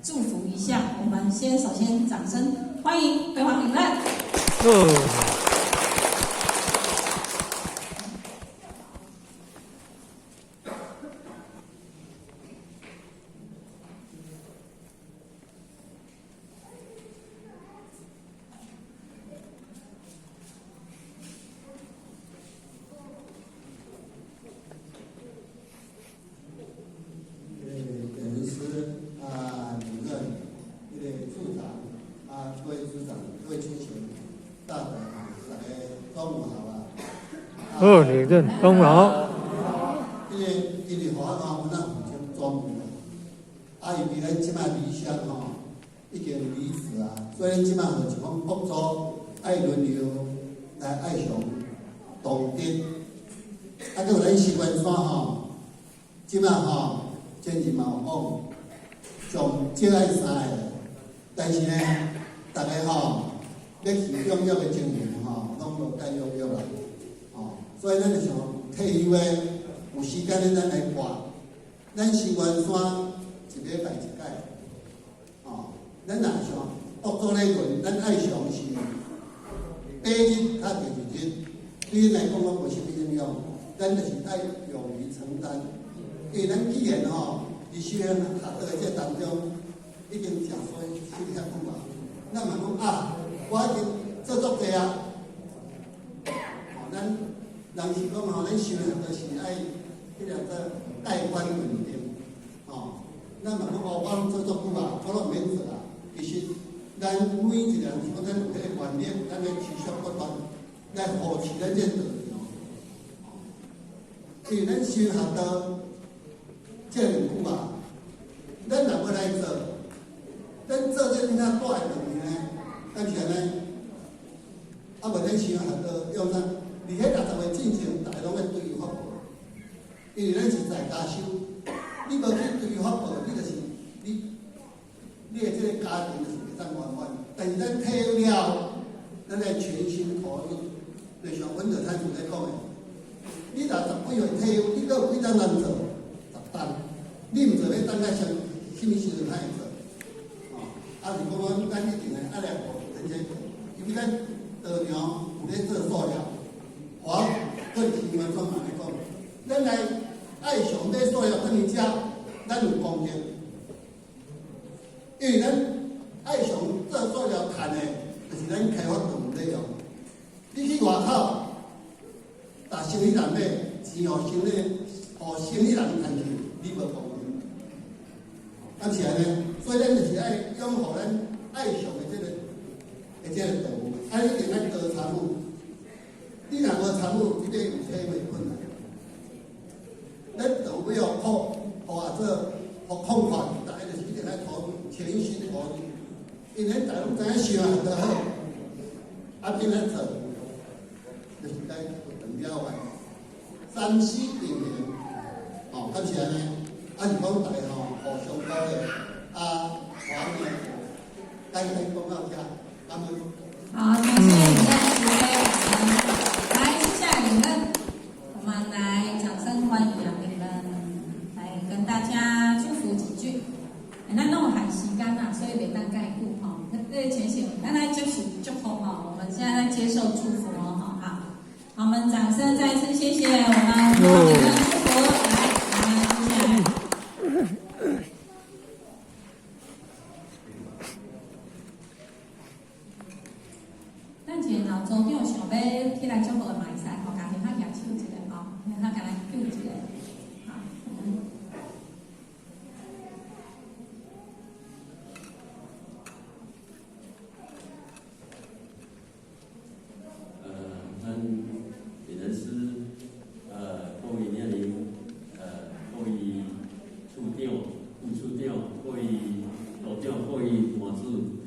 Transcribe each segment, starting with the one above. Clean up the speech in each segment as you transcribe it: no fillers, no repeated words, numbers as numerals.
祝福一下。我们首先掌声欢迎辉煌领任。领任功劳。因为华安我那已经装了，因为咱即摆理想已经离职啊，所以咱即摆就一方工作爱轮流来爱上当丁，还有咱习惯山即摆真是嘛有讲上最爱啥的，但是呢，大家要是踴跃的精神拢无介踴跃啦。所以咱就想退休的有时间咱来挂，咱新源山一礼拜一届，咱若想恶作咧论，咱爱上是8日较第2日，对咱来讲无什么影响，咱就是爱勇于承担。因为咱既然伫修行学道的这当中已经诚所修遐久啊，咱嘛讲我已经做足济啊，咱。人是讲咱修行就是爱迄个盖棺论定，咱嘛讲我做足久啊，我拢免做啊。其实咱每一个人是讲咱有迄个观念，咱要持续不断来保持咱这道理。因为咱修学道这么久啊，咱若要来做，咱做这哪大的问题呢？但是呢，无咱修学道用咱。伫迄60岁进前，大家拢要对于法报，因为咱是在家修，你无去对于法报，你就是你的这个家庭就是会当圆满。但是咱退休了，咱来全心投入，就像阮着太祖在讲的，你若10几岁退休，你搁有几单能做？10单，你毋做要等到什么时阵才会做？是讲咱一定来来保持这个，因为咱道场有咧做塑料。对新源山来讲，咱来爱上买塑料等于遮，咱有公斤，因为咱爱上做塑料赚的，就是咱开发动物内容。你去外口，打生意人买，钱生意人赚去，你无公斤。而且呢，所以咱就是爱拥护咱爱上的这个动物，一定爱多参与。你若无参与，这个有体会困难。咱就要靠空法，大家就是一定来投入，全心投入。因为大家拢知影修行得好，变来做，就是该等了完，3、4定年，而且呢，是讲大家互相鼓励，我呢，该讲到遮，感恩。好，感谢你的慈悲。来，接下来领任，我们来掌声欢迎领任来跟大家祝福几句。咱拢有限时间啊，所以袂当概顾哈。这前行，咱来就是祝福哈。我们现在在接受祝福哦，好，我们掌声再次谢谢我们领任祝福。来，我们接下来。咱一个老组长想要起来祝福的嘛会使，甲他举手一个他甲咱救一个，咱领任师，各位领领，各位处长、副处长、各位组长、各位同事、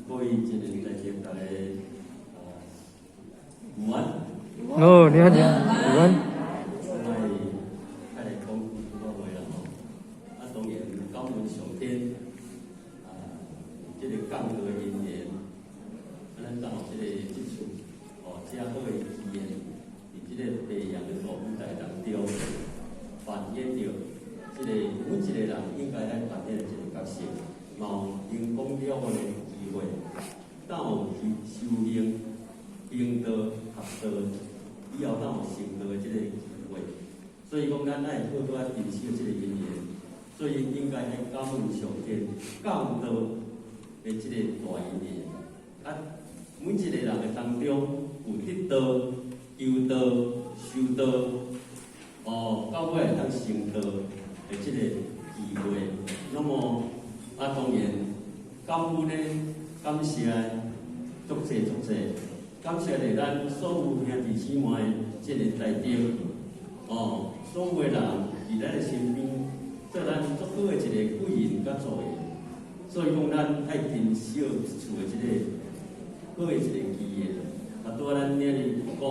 各位今日在场大家。午安。你好，午安。太来讲这个话啦当然感恩上天，这个降德的因缘，咱刚好这次这好的机缘，伫这个白羊的大舞台当中，扮演着这个每一个人应该来扮演的这个角色，嘛因公了的机会，当有去修行、行道、学道，以后当有成道的这个机会，所以讲咱爱好多珍惜这个因缘，所以应该来感恩上天降道的这个大因缘。啊，每一个人的当中有得道、求道、修道，到尾当成道的这个机会。那么当然感恩呢，感谢足济，感谢咧咱所有兄弟姊妹这个内底，所有的人伫咱的身边，做咱足好的一个贵人甲助缘。所以讲，咱爱珍惜一处的这个好的一个机缘。拄咱咧讲，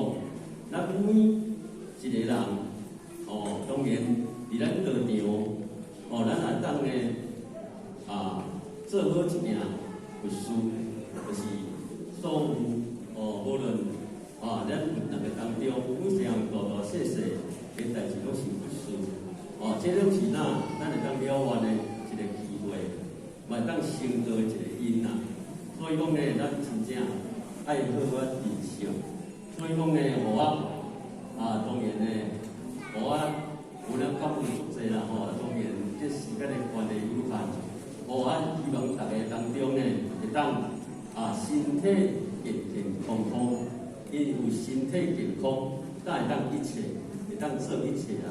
咱每一个人，当然伫咱道场，咱也当咧做好一件佛事，就是所有无论咱人个当中，每项大大小小嘅代志拢是佛事，这拢是咱会当了愿的一个机会，嘛当成道的一个因啊。所以讲咧，咱真正爱好好珍惜。所以讲咧，当然咧，有咱感恩足济啦，当然这时间的关系有限，希望大家当中咧会当身体健康，因为有身体健康，才会当一切，会当做一切啦。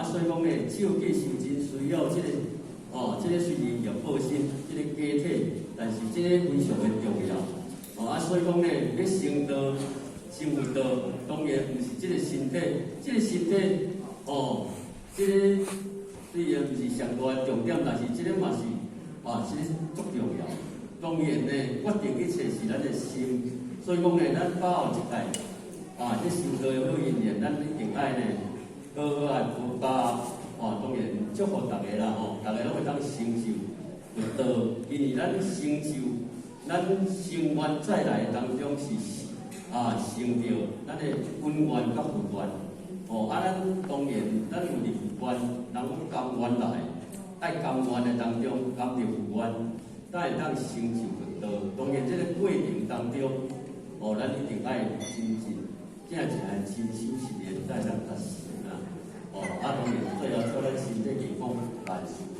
所以讲咧，手继受真需要这个虽然业报身，这个家体，但是这个非常的重要。所以讲咧，要成道、成佛道，当然毋是这个身体，这个身体，这个虽然毋是上大的重点，但是这个嘛是，这个足重要。当然咧，决定一切是咱的心。所以讲咧，咱把握一代，这修道的好因缘，咱一定爱咧，好好爱佛家。当然祝福大家啦，大家拢会当成就佛道，因为咱成就，咱生愿再来当中是成就咱的本愿甲佛愿。咱当然咱有离佛愿，人甘愿来，爱甘愿的当中甘着佛愿，才会当成就佛道。当然，这个过程当中，咱一定爱精进，正正爱亲修实练，才能达成啊。当然最后做咱身体健康万事。